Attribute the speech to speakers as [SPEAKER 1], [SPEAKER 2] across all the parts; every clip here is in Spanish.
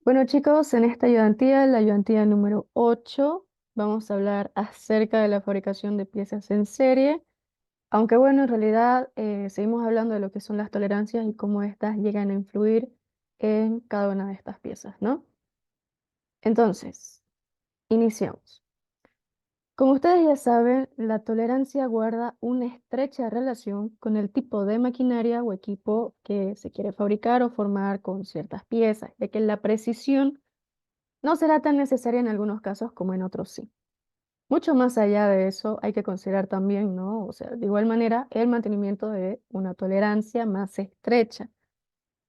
[SPEAKER 1] Bueno chicos, en esta ayudantía, la ayudantía número 8, vamos a hablar acerca de la fabricación de piezas en serie, aunque bueno, en realidad seguimos hablando de lo que son las tolerancias y cómo éstas llegan a influir en cada una de estas piezas, ¿no? Entonces, iniciamos. Como ustedes ya saben, la tolerancia guarda una estrecha relación con el tipo de maquinaria o equipo que se quiere fabricar o formar con ciertas piezas, ya que la precisión no será tan necesaria en algunos casos como en otros sí. Mucho más allá de eso, hay que considerar también, ¿no? O sea, de igual manera, el mantenimiento de una tolerancia más estrecha,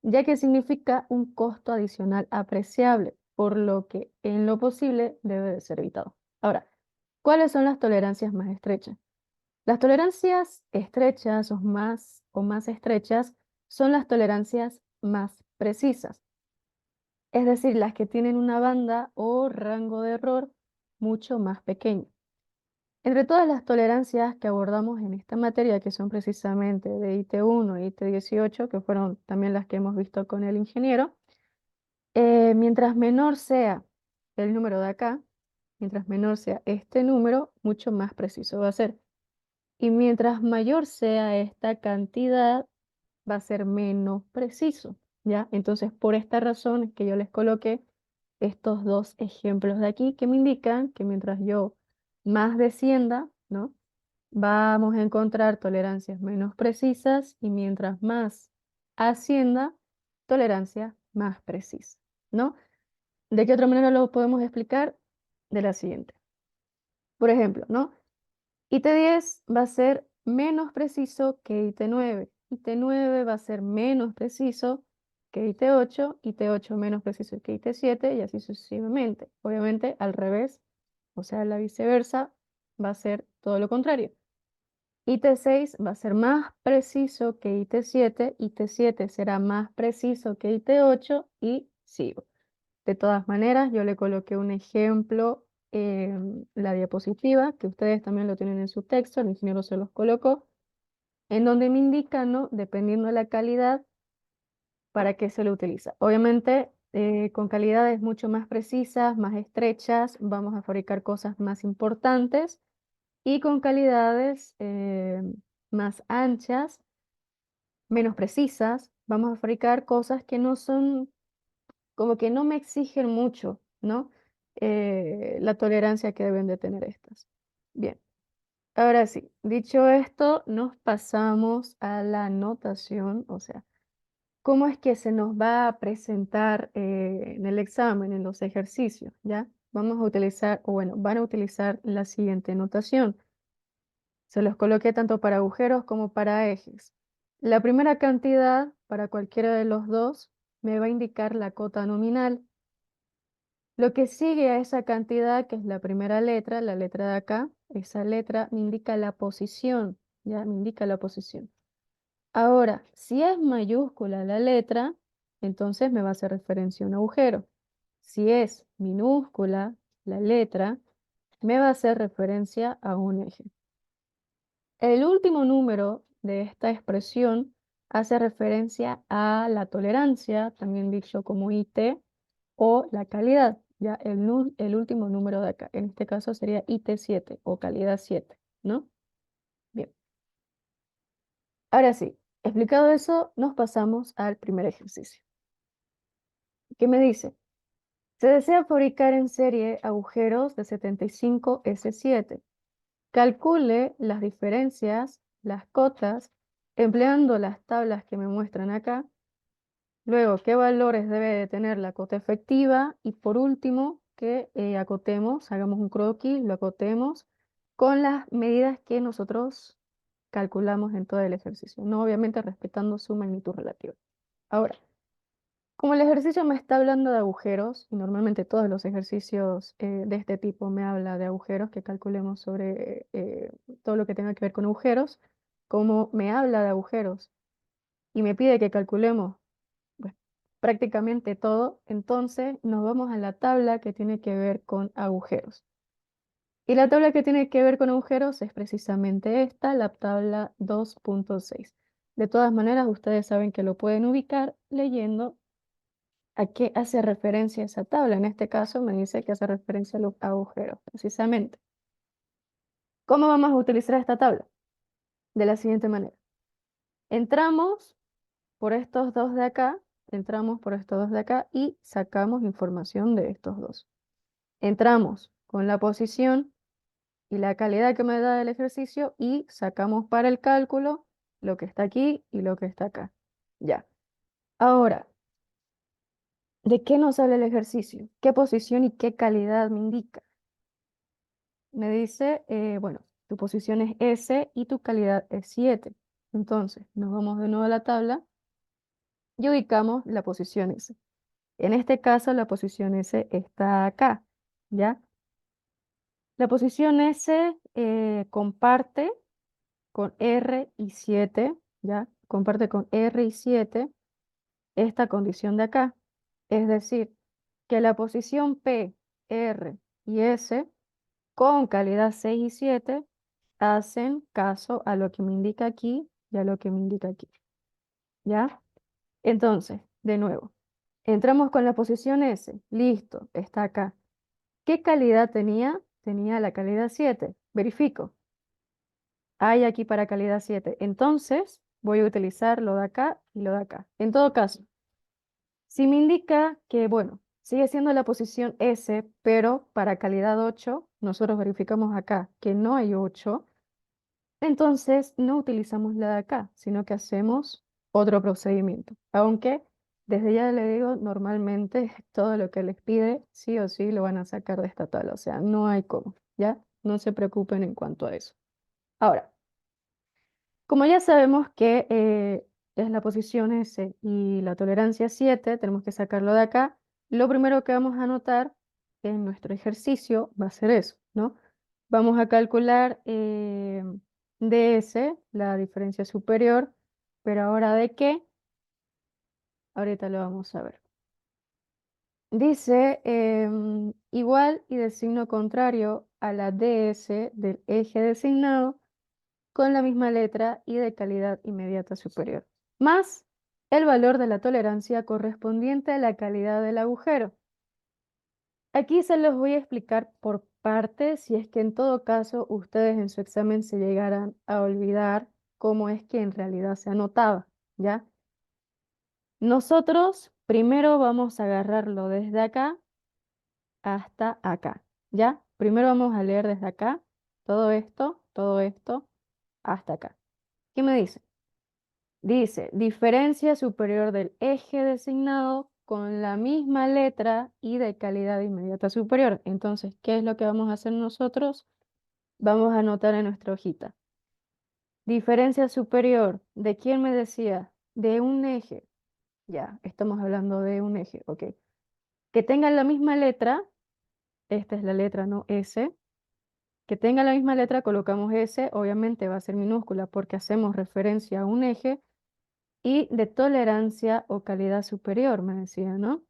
[SPEAKER 1] ya que significa un costo adicional apreciable, por lo que en lo posible debe de ser evitado. Ahora, ¿cuáles son las tolerancias más estrechas? Las tolerancias estrechas o más estrechas son las tolerancias más precisas, es decir, las que tienen una banda o rango de error mucho más pequeño. Entre todas las tolerancias que abordamos en esta materia, que son precisamente de IT1 e IT18, que fueron también las que hemos visto con el ingeniero, mientras menor sea el número de acá, mientras menor sea este número, mucho más preciso va a ser. Y mientras mayor sea esta cantidad, va a ser menos preciso, ¿ya? Entonces, por esta razón es que yo les coloqué estos dos ejemplos de aquí que me indican que mientras yo más descienda, ¿no? Vamos a encontrar tolerancias menos precisas y mientras más ascienda, tolerancia más precisa, ¿no? ¿De qué otra manera lo podemos explicar? De la siguiente. Por ejemplo, ¿no? IT10 va a ser menos preciso que IT9. IT9 va a ser menos preciso que IT8. IT8 menos preciso que IT7 y así sucesivamente. Obviamente al revés, o sea, la viceversa, va a ser todo lo contrario. IT6 va a ser más preciso que IT7. IT7 será más preciso que IT8 y sigo. De todas maneras, yo le coloqué un ejemplo en la diapositiva, que ustedes también lo tienen en su texto, el ingeniero se los colocó, en donde me indican, ¿no? Dependiendo de la calidad, para qué se lo utiliza. Obviamente, con calidades mucho más precisas, más estrechas, vamos a fabricar cosas más importantes y con calidades más anchas, menos precisas, vamos a fabricar cosas que no son como que no me exigen mucho, ¿no? La tolerancia que deben de tener estas. Bien, ahora sí, dicho esto, nos pasamos a la notación, o sea, cómo es que se nos va a presentar en el examen, en los ejercicios, ¿ya? Vamos a utilizar, o bueno, van a utilizar la siguiente notación. Se los coloqué tanto para agujeros como para ejes. La primera cantidad, para cualquiera de los dos, me va a indicar la cota nominal. Lo que sigue a esa cantidad, que es la primera letra, la letra de acá, esa letra me indica la posición, ya me indica la posición. Ahora, si es mayúscula la letra, entonces me va a hacer referencia a un agujero. Si es minúscula la letra, me va a hacer referencia a un eje. El último número de esta expresión hace referencia a la tolerancia, también dicho como IT, o la calidad, ya el último número de acá. En este caso sería IT7 o calidad 7, ¿no? Bien. Ahora sí, explicado eso, nos pasamos al primer ejercicio. ¿Qué me dice? Se desea fabricar en serie agujeros de 75S7. Calcule las diferencias, las cotas, empleando las tablas que me muestran acá. Luego, ¿qué valores debe de tener la cota efectiva? Y por último, que acotemos, hagamos un croquis, lo acotemos con las medidas que nosotros calculamos en todo el ejercicio, no obviamente respetando su magnitud relativa. Ahora, como el ejercicio me está hablando de agujeros, y normalmente todos los ejercicios de este tipo me habla de agujeros, que calculemos sobre todo lo que tenga que ver con agujeros, como me habla de agujeros y me pide que calculemos pues, prácticamente todo, entonces nos vamos a la tabla que tiene que ver con agujeros. Y la tabla que tiene que ver con agujeros es precisamente esta, la tabla 2.6. De todas maneras, ustedes saben que lo pueden ubicar leyendo ¿A qué hace referencia esa tabla? En este caso me dice que hace referencia a los agujeros, precisamente. ¿Cómo vamos a utilizar esta tabla? De la siguiente manera. Entramos por estos dos de acá, entramos por estos dos de acá y sacamos información de estos dos. Entramos con la posición y la calidad que me da el ejercicio y sacamos para el cálculo lo que está aquí y lo que está acá. Ya. Ahora, ¿de qué nos habla el ejercicio? ¿Qué posición y qué calidad me indica? Me dice, bueno, tu posición es S y tu calidad es 7. Entonces, nos vamos de nuevo a la tabla y ubicamos la posición S. En este caso, la posición S está acá, ¿ya? La posición S comparte con R y 7, ¿ya? Comparte con R y 7 esta condición de acá. Es decir, que la posición P, R y S con calidad 6 y 7 hacen caso a lo que me indica aquí y a lo que me indica aquí, ¿ya? Entonces, de nuevo, entramos con la posición S. Listo, está acá. ¿Qué calidad tenía? Tenía la calidad 7. Verifico. Hay aquí para calidad 7. Entonces, voy a utilizar lo de acá y lo de acá. En todo caso, si me indica que, bueno, sigue siendo la posición S, pero para calidad 8, nosotros verificamos acá que no hay 8, entonces no utilizamos la de acá, sino que hacemos otro procedimiento. Aunque, desde ya le digo, normalmente todo lo que les pide, sí o sí lo van a sacar de esta tabla. O sea, no hay cómo, ¿ya? No se preocupen en cuanto a eso. Ahora, como ya sabemos que es la posición S y la tolerancia 7, tenemos que sacarlo de acá. Lo primero que vamos a anotar en nuestro ejercicio va a ser eso, ¿no? Vamos a calcular ds, la diferencia superior, pero ahora ¿de qué? Ahorita lo vamos a ver. Dice igual y de signo contrario a la ds del eje designado con la misma letra y de calidad inmediata superior, más el valor de la tolerancia correspondiente a la calidad del agujero. Aquí se los voy a explicar por partes si es que en todo caso ustedes en su examen se llegaran a olvidar cómo es que en realidad se anotaba, ¿ya? Nosotros primero vamos a agarrarlo desde acá hasta acá, ¿ya? Primero vamos a leer desde acá todo esto, hasta acá. ¿Qué me dice? Dice, diferencia superior del eje designado con la misma letra y de calidad inmediata superior. Entonces, ¿qué es lo que vamos a hacer nosotros? Vamos a anotar en nuestra hojita. Diferencia superior, ¿de quién me decía? De un eje. Ya, estamos hablando de un eje, ok. Que tengan la misma letra, esta es la letra, no S. Que tenga la misma letra, colocamos S, obviamente va a ser minúscula porque hacemos referencia a un eje. Y de tolerancia o calidad superior, me decía, ¿no?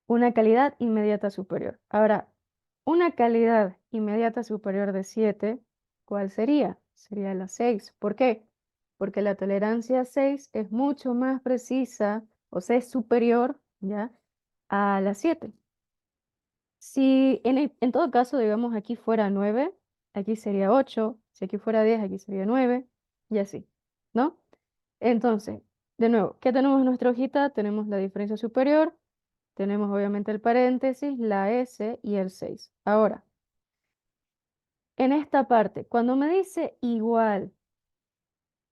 [SPEAKER 1] Una calidad inmediata superior. Ahora, una calidad inmediata superior de 7, ¿cuál sería? Sería la 6. ¿Por qué? Porque la tolerancia 6 es mucho más precisa, o sea, es superior, ¿ya? A la 7. Si en todo caso, digamos, aquí fuera 9, aquí sería 8. Si aquí fuera 10, aquí sería 9, y así, ¿no? Entonces, de nuevo, ¿qué tenemos en nuestra hojita? Tenemos la diferencia superior, tenemos obviamente el paréntesis, la S y el 6. Ahora, en esta parte, cuando me dice igual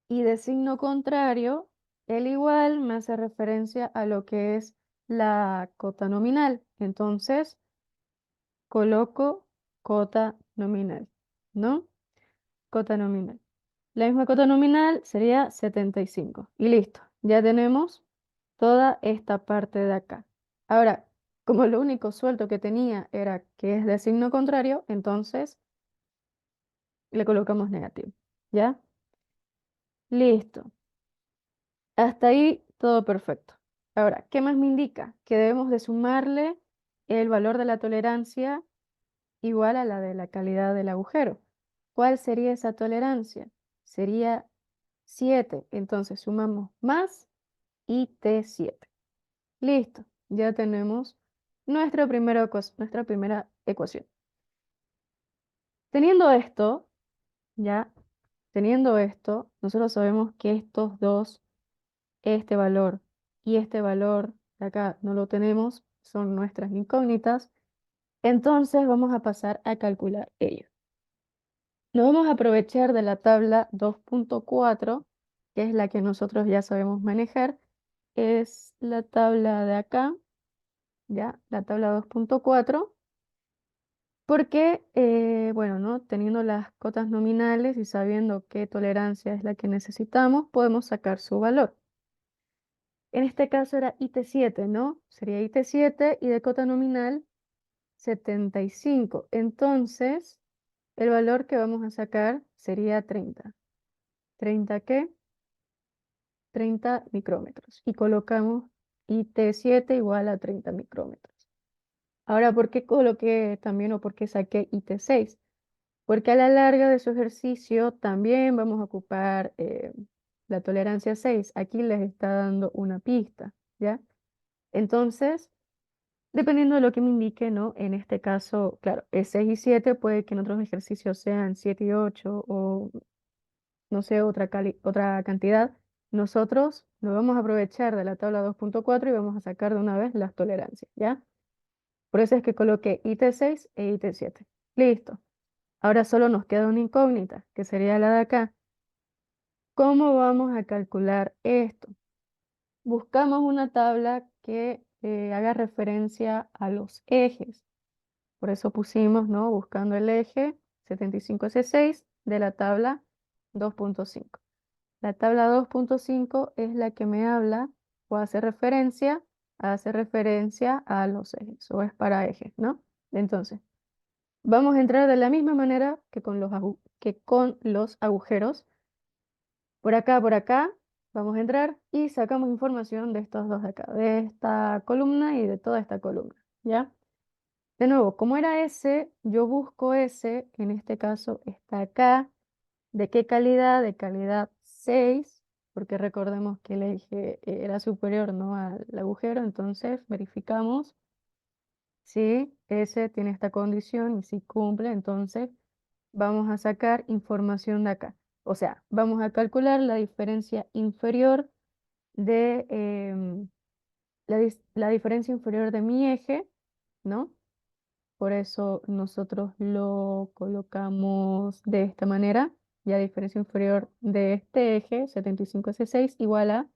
[SPEAKER 1] y de signo contrario, el igual me hace referencia a lo que es la cota nominal. Entonces, coloco cota nominal, ¿no? Cota nominal. La misma cota nominal sería 75. Y listo, ya tenemos toda esta parte de acá. Ahora, como lo único suelto que tenía era que es de signo contrario, entonces le colocamos negativo. ¿Ya? Listo. Hasta ahí todo perfecto. Ahora, ¿qué más me indica? Que debemos de sumarle el valor de la tolerancia igual a la de la calidad del agujero. ¿Cuál sería esa tolerancia? Sería 7. Entonces sumamos más y T7. Listo, ya tenemos nuestra primera ecuación. Teniendo esto, ya, teniendo esto, nosotros sabemos que estos dos, este valor y este valor de acá no lo tenemos, son nuestras incógnitas. Entonces vamos a pasar a calcular ello. Nos vamos a aprovechar de la tabla 2.4, que es la que nosotros ya sabemos manejar. Es la tabla de acá, ya, la tabla 2.4, porque, bueno, ¿no? Teniendo las cotas nominales y sabiendo qué tolerancia es la que necesitamos, podemos sacar su valor. En este caso era IT7, ¿no? Sería IT7 y de cota nominal 75. Entonces, el valor que vamos a sacar sería 30. ¿30 qué? 30 micrómetros. Y colocamos IT7 igual a 30 micrómetros. Ahora, ¿por qué coloqué también o por qué saqué IT6? Porque a la larga de su ejercicio también vamos a ocupar la tolerancia 6. Aquí les está dando una pista, ¿ya? Entonces, dependiendo de lo que me indique, ¿no? En este caso, claro, es 6 y 7, puede que en otros ejercicios sean 7 y 8 o no sé, otra cantidad. Nosotros nos vamos a aprovechar de la tabla 2.4 y vamos a sacar de una vez las tolerancias, ¿ya? Por eso es que coloqué IT6 e IT7. Listo. Ahora solo nos queda una incógnita, que sería la de acá. ¿Cómo vamos a calcular esto? Buscamos una tabla que haga referencia a los ejes. Por eso pusimos, ¿no? Buscando el eje 75S6 de la tabla 2.5. La tabla 2.5 es la que me habla o hace referencia a los ejes o es para ejes, ¿no? Entonces, vamos a entrar de la misma manera que con los agujeros. Por acá, vamos a entrar y sacamos información de estos dos de acá, de esta columna y de toda esta columna, ¿ya? De nuevo, como era S, yo busco S, en este caso está acá. ¿De qué calidad? De calidad 6, porque recordemos que el eje era superior, ¿no? Al agujero, entonces verificamos si S tiene esta condición y si cumple, entonces vamos a sacar información de acá. O sea, vamos a calcular la diferencia inferior de la diferencia inferior de mi eje, ¿no? Por eso nosotros lo colocamos de esta manera. Ya diferencia inferior de este eje, 75S6, igual a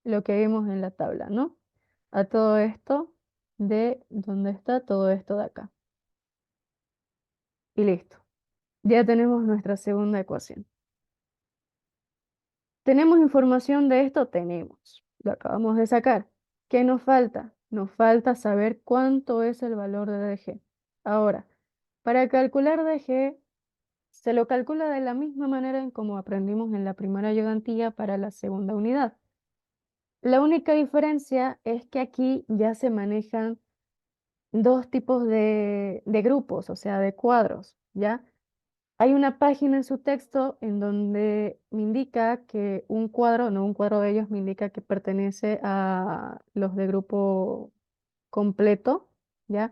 [SPEAKER 1] lo que vimos en la tabla, ¿no? A todo esto de donde está todo esto de acá. Y listo. Ya tenemos nuestra segunda ecuación. ¿Tenemos información de esto? Tenemos. Lo acabamos de sacar. ¿Qué nos falta? Nos falta saber cuánto es el valor de DG. Ahora, para calcular DG, se lo calcula de la misma manera en como aprendimos en la primera ayudantía para la segunda unidad. La única diferencia es que aquí ya se manejan dos tipos de grupos, o sea, de cuadros, ¿ya? Hay una página en su texto en donde me indica que un cuadro, no un cuadro de ellos, me indica que pertenece a los de grupo completo, ¿ya?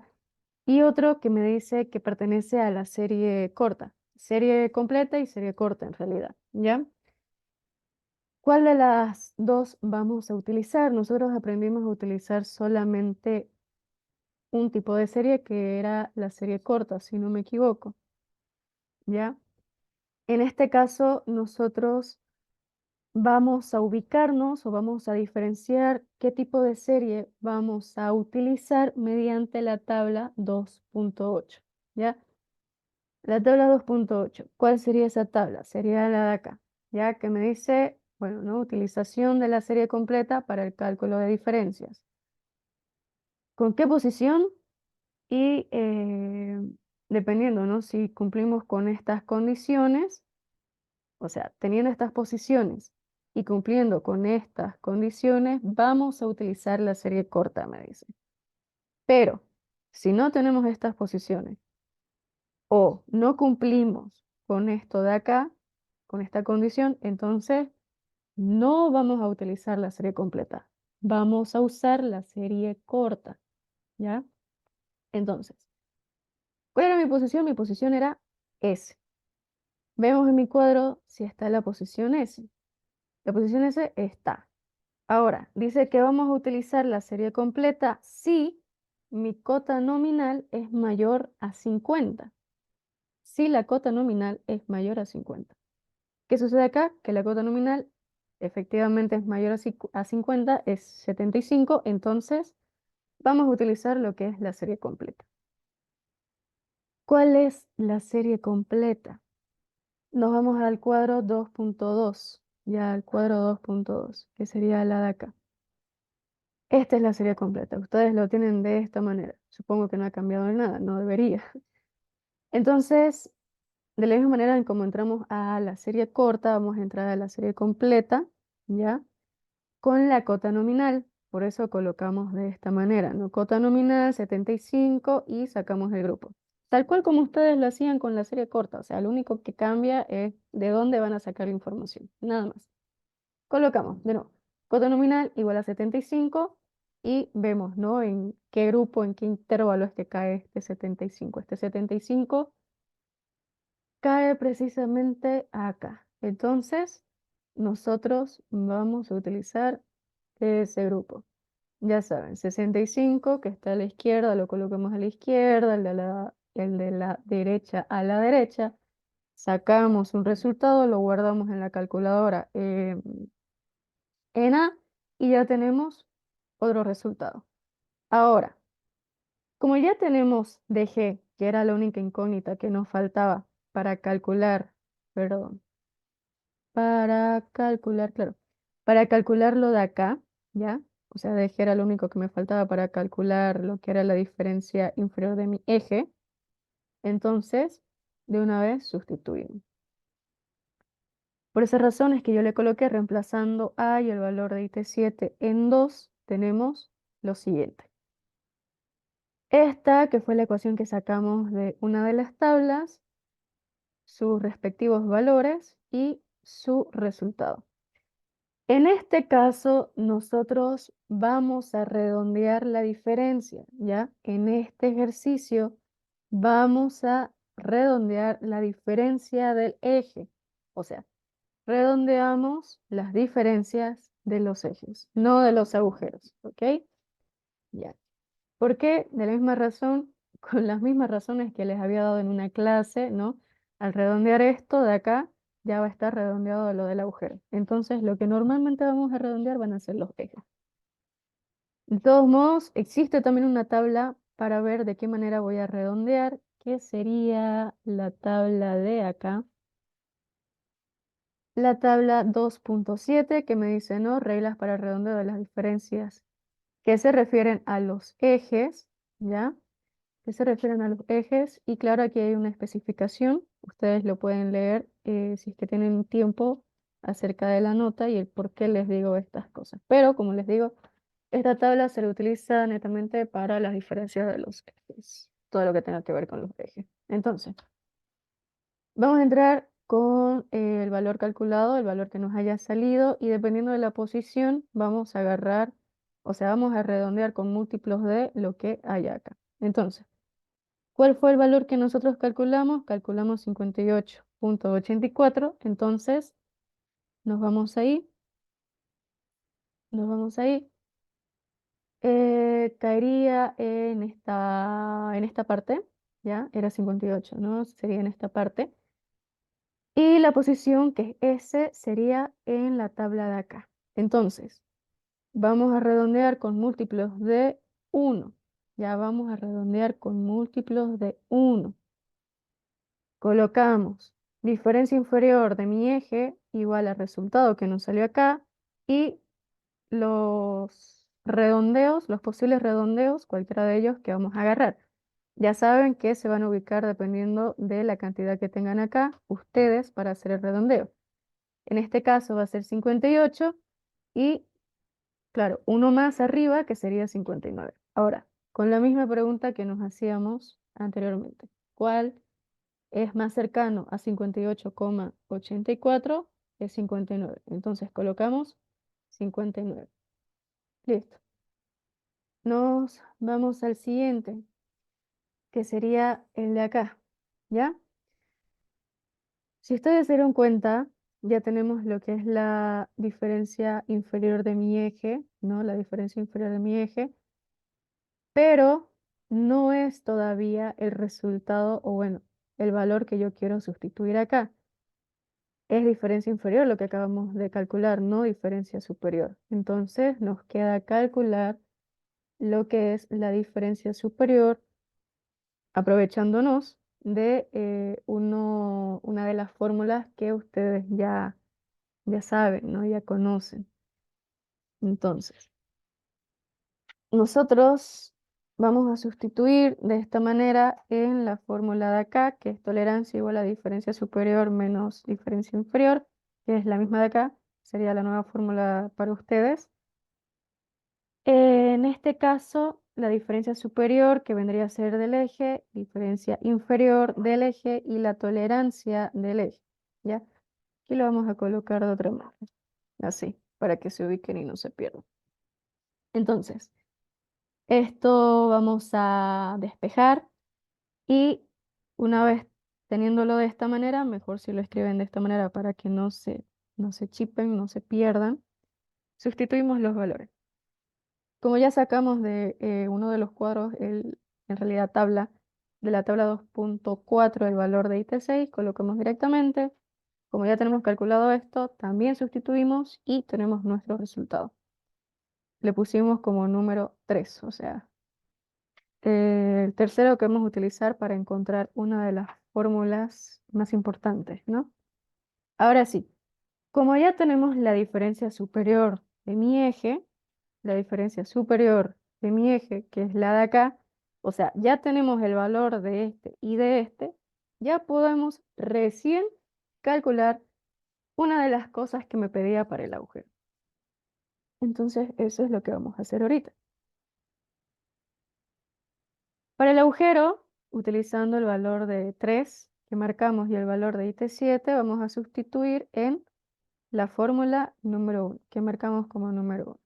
[SPEAKER 1] Y otro que me dice que pertenece a la serie corta, serie completa y serie corta en realidad, ¿ya? ¿Cuál de las dos vamos a utilizar? Nosotros aprendimos a utilizar solamente un tipo de serie que era la serie corta, si no me equivoco, ¿ya? En este caso, nosotros vamos a ubicarnos o vamos a diferenciar qué tipo de serie vamos a utilizar mediante la tabla 2.8, ¿ya? La tabla 2.8, ¿cuál sería esa tabla? Sería la de acá, ya que me dice, bueno, ¿no? Utilización de la serie completa para el cálculo de diferencias. ¿Con qué posición? Y dependiendo, ¿no? Si cumplimos con estas condiciones, o sea, teniendo estas posiciones y cumpliendo con estas condiciones, vamos a utilizar la serie corta, me dice. Pero si no tenemos estas posiciones o no cumplimos con esto de acá, con esta condición, entonces no vamos a utilizar la serie completa. vamos a usar la serie corta, ¿ya? Entonces, ¿cuál era mi posición? Mi posición era S. Vemos en mi cuadro si está la posición S. La posición S está. Ahora, dice que vamos a utilizar la serie completa si mi cota nominal es mayor a 50. Si la cota nominal es mayor a 50. ¿Qué sucede acá? Que la cota nominal efectivamente es mayor a 50, es 75, entonces vamos a utilizar lo que es la serie completa. ¿Cuál es la serie completa? Nos vamos al cuadro 2.2, ya al cuadro 2.2, que sería la de acá. Esta es la serie completa. Ustedes lo tienen de esta manera. Supongo que no ha cambiado nada, no debería. Entonces, de la misma manera en como entramos a la serie corta, vamos a entrar a la serie completa, ¿ya? Con la cota nominal. Por eso colocamos de esta manera, ¿no? Cota nominal 75 y sacamos el grupo. Tal cual como ustedes lo hacían con la serie corta. O sea, lo único que cambia es de dónde van a sacar la información. Nada más. Colocamos, de nuevo, cota nominal igual a 75 y vemos, ¿no? En qué grupo, en qué intervalo es que cae este 75. Este 75 cae precisamente acá. Entonces, nosotros vamos a utilizar ese grupo. Ya saben, 65 que está a la izquierda, lo colocamos a la izquierda, el de la derecha a la derecha. Sacamos un resultado, lo guardamos en la calculadora en A y ya tenemos otro resultado. Ahora, como ya tenemos DG, que era la única incógnita que nos faltaba para calcular, perdón, claro, para calcular lo de acá, ¿ya? O sea, DG era lo único que me faltaba para calcular lo que era la diferencia inferior de mi eje. Entonces, de una vez sustituimos. Por esa razón es que yo le coloqué reemplazando A y el valor de IT7 en 2, tenemos lo siguiente. Esta, que fue la ecuación que sacamos de una de las tablas, sus respectivos valores y su resultado. En este caso, nosotros vamos a redondear la diferencia, ¿ya? En este ejercicio vamos a redondear la diferencia del eje. O sea, redondeamos las diferencias de los ejes, no de los agujeros, ¿ok? Ya. ¿Por qué? De la misma razón, con las mismas razones que les había dado en una clase, ¿no? Al redondear esto de acá, ya va a estar redondeado lo del agujero. Entonces, lo que normalmente vamos a redondear van a ser los ejes. De todos modos, existe también una tabla para ver de qué manera voy a redondear, que sería la tabla de acá. La tabla 2.7 que me dice, ¿no? Reglas para redondeo de las diferencias que se refieren a los ejes, ¿ya? Que se refieren a los ejes y claro, aquí hay una especificación, ustedes lo pueden leer si es que tienen tiempo acerca de la nota y el por qué les digo estas cosas. Pero como les digo, esta tabla se utiliza netamente para las diferencias de los ejes, todo lo que tenga que ver con los ejes. Entonces, vamos a entrar con el valor calculado, el valor que nos haya salido y dependiendo de la posición vamos a agarrar, o sea, vamos a redondear con múltiplos de lo que hay acá. Entonces, ¿cuál fue el valor que nosotros calculamos? Calculamos 58.84, entonces nos vamos ahí, nos vamos ahí. Caería en esta parte, ¿ya? Era 58, ¿no? Sería en esta parte. Y la posición que es S sería en la tabla de acá. Entonces, vamos a redondear con múltiplos de 1. Ya vamos a redondear con múltiplos de 1. Colocamos diferencia inferior de mi eje igual al resultado que nos salió acá y los redondeos, los posibles redondeos, cualquiera de ellos que vamos a agarrar. Ya saben que se van a ubicar dependiendo de la cantidad que tengan acá ustedes para hacer el redondeo. En este caso va a ser 58 y, claro, uno más arriba que sería 59. Ahora, con la misma pregunta que nos hacíamos anteriormente. ¿Cuál es más cercano a 58,84? Es 59. Entonces colocamos 59. Listo. Nos vamos al siguiente, que sería el de acá, ¿ya? Si ustedes se dieron cuenta, ya tenemos lo que es la diferencia inferior de mi eje, ¿no? La diferencia inferior de mi eje, pero no es todavía el resultado o bueno, el valor que yo quiero sustituir acá. Es diferencia inferior lo que acabamos de calcular, no diferencia superior. Entonces nos queda calcular lo que es la diferencia superior aprovechándonos de una de las fórmulas que ustedes ya saben, ¿no? Ya conocen. Entonces, nosotros vamos a sustituir de esta manera en la fórmula de acá, que es tolerancia igual a diferencia superior menos diferencia inferior, que es la misma de acá, sería la nueva fórmula para ustedes. En este caso, la diferencia superior, que vendría a ser del eje, diferencia inferior del eje y la tolerancia del eje, ¿ya? Aquí lo vamos a colocar de otra manera, así, para que se ubiquen y no se pierdan. Entonces, esto vamos a despejar y una vez teniéndolo de esta manera, mejor si lo escriben de esta manera para que no se chipen, no se pierdan, sustituimos los valores. Como ya sacamos de uno de los cuadros, en realidad de la tabla 2.4 el valor de IT6, colocamos directamente. Como ya tenemos calculado esto, también sustituimos y tenemos nuestro resultado. Le pusimos como número 3, o sea, el tercero que vamos a utilizar para encontrar una de las fórmulas más importantes, ¿no? Ahora sí, como ya tenemos la diferencia superior de mi eje, la diferencia superior de mi eje, que es la de acá, o sea, ya tenemos el valor de este y de este, ya podemos recién calcular una de las cosas que me pedía para el agujero. Entonces, eso es lo que vamos a hacer ahorita. Para el agujero, utilizando el valor de 3 que marcamos y el valor de IT7, vamos a sustituir en la fórmula número 1, que marcamos como número 1.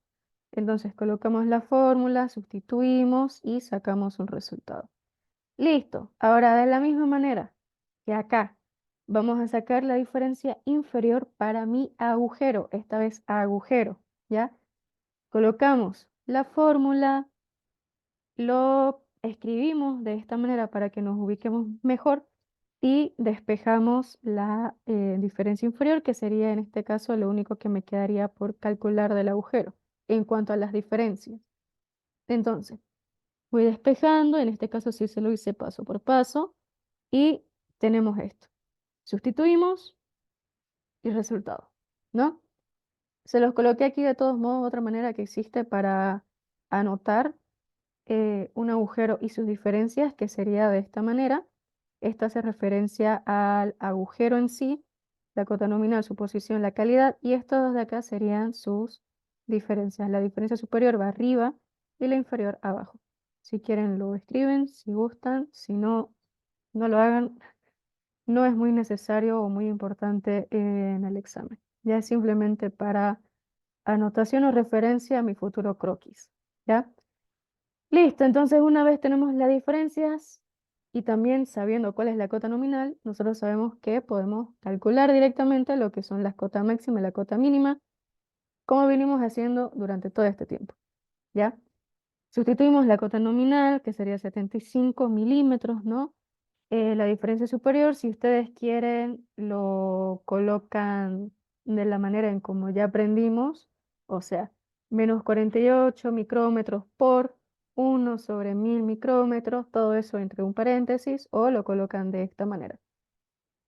[SPEAKER 1] Entonces colocamos la fórmula, sustituimos y sacamos un resultado. Listo. Ahora de la misma manera que acá, vamos a sacar la diferencia inferior para mi agujero, esta vez agujero, ¿ya? Colocamos la fórmula, lo escribimos de esta manera para que nos ubiquemos mejor y despejamos la diferencia inferior, que sería en este caso lo único que me quedaría por calcular del agujero en cuanto a las diferencias. Entonces, voy despejando, en este caso sí se lo hice paso por paso y tenemos esto. Sustituimos y resultado, ¿no? Se los coloqué aquí de todos modos, otra manera que existe para anotar un agujero y sus diferencias, que sería de esta manera. Esta hace referencia al agujero en sí, la cota nominal, su posición, la calidad, y estos dos de acá serían sus diferencias. La diferencia superior va arriba y la inferior abajo. Si quieren lo escriben, si gustan, si no, no lo hagan. No es muy necesario o muy importante en el examen. Ya es simplemente para anotación o referencia a mi futuro croquis. ¿Ya? Listo, entonces una vez tenemos las diferencias y también sabiendo cuál es la cota nominal, nosotros sabemos que podemos calcular directamente lo que son las cotas máxima y la cota mínima, como venimos haciendo durante todo este tiempo, ¿ya? Sustituimos la cota nominal, que sería 75 milímetros, ¿no? La diferencia superior, si ustedes quieren, lo colocan de la manera en como ya aprendimos, o sea, menos 48 micrómetros por 1/1000 micrómetros, todo eso entre un paréntesis, o lo colocan de esta manera.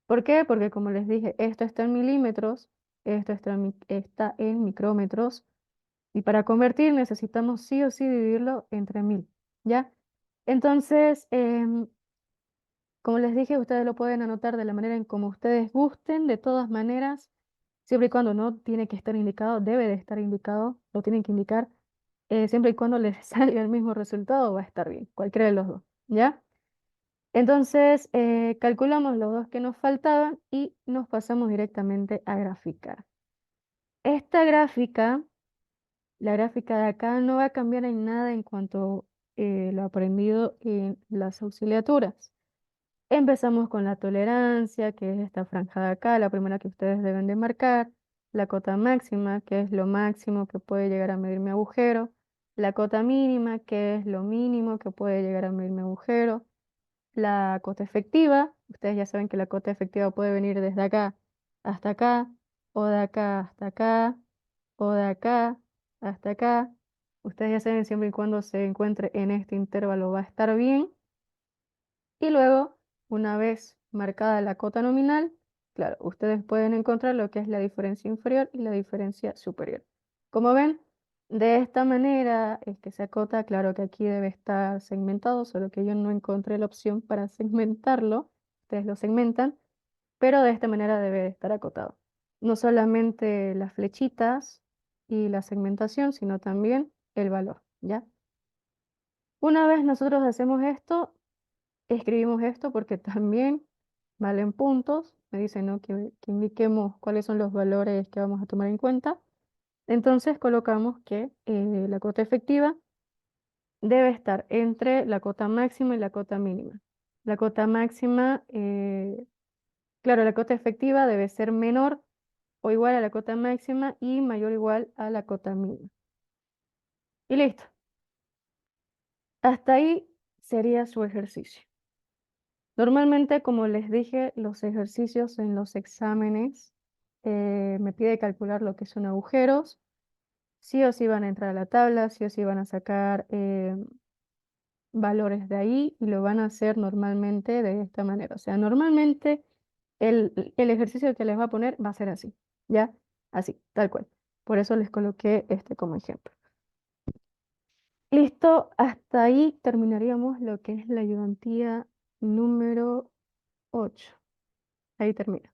[SPEAKER 1] ¿Por qué? Porque como les dije, esto está en milímetros, esto está en micrómetros, y para convertir necesitamos sí o sí dividirlo entre 1000, ¿ya? Entonces, como les dije, ustedes lo pueden anotar de la manera en como ustedes gusten, de todas maneras, siempre y cuando no tiene que estar indicado, debe de estar indicado, lo tienen que indicar, siempre y cuando les salga el mismo resultado, va a estar bien, cualquiera de los dos, ¿ya? Entonces, calculamos los dos que nos faltaban y nos pasamos directamente a graficar. Esta gráfica La gráfica de acá no va a cambiar en nada en cuanto lo aprendido en las auxiliaturas. Empezamos con la tolerancia, que es esta franja de acá, la primera que ustedes deben de marcar. La cota máxima, que es lo máximo que puede llegar a medir mi agujero. La cota mínima, que es lo mínimo que puede llegar a medir mi agujero. La cota efectiva, ustedes ya saben que la cota efectiva puede venir desde acá hasta acá, o de acá hasta acá, o de acá hasta acá. Ustedes ya saben, siempre y cuando se encuentre en este intervalo va a estar bien. Y luego, una vez marcada la cota nominal, claro, ustedes pueden encontrar lo que es la diferencia inferior y la diferencia superior. Como ven, de esta manera es que se acota. Claro que aquí debe estar segmentado, solo que yo no encontré la opción para segmentarlo. Ustedes lo segmentan, pero de esta manera debe de estar acotado. No solamente las flechitas y la segmentación, sino también el valor, ¿ya? Una vez nosotros hacemos esto, escribimos esto porque también valen puntos. Me dicen, ¿no? que indiquemos cuáles son los valores que vamos a tomar en cuenta. Entonces colocamos que la cota efectiva debe estar entre la cota máxima y la cota mínima. La cota máxima, claro, la cota efectiva debe ser menor o igual a la cota máxima y mayor o igual a la cota mínima. Y listo. Hasta ahí sería su ejercicio. Normalmente, como les dije, los ejercicios en los exámenes me pide calcular lo que son agujeros. Sí o sí van a entrar a la tabla, sí o sí van a sacar valores de ahí y lo van a hacer normalmente de esta manera. O sea, normalmente el ejercicio que les va a poner va a ser así, ¿ya? Así, tal cual. Por eso les coloqué este como ejemplo. Listo, hasta ahí terminaríamos lo que es la ayudantía número 8. Ahí termina.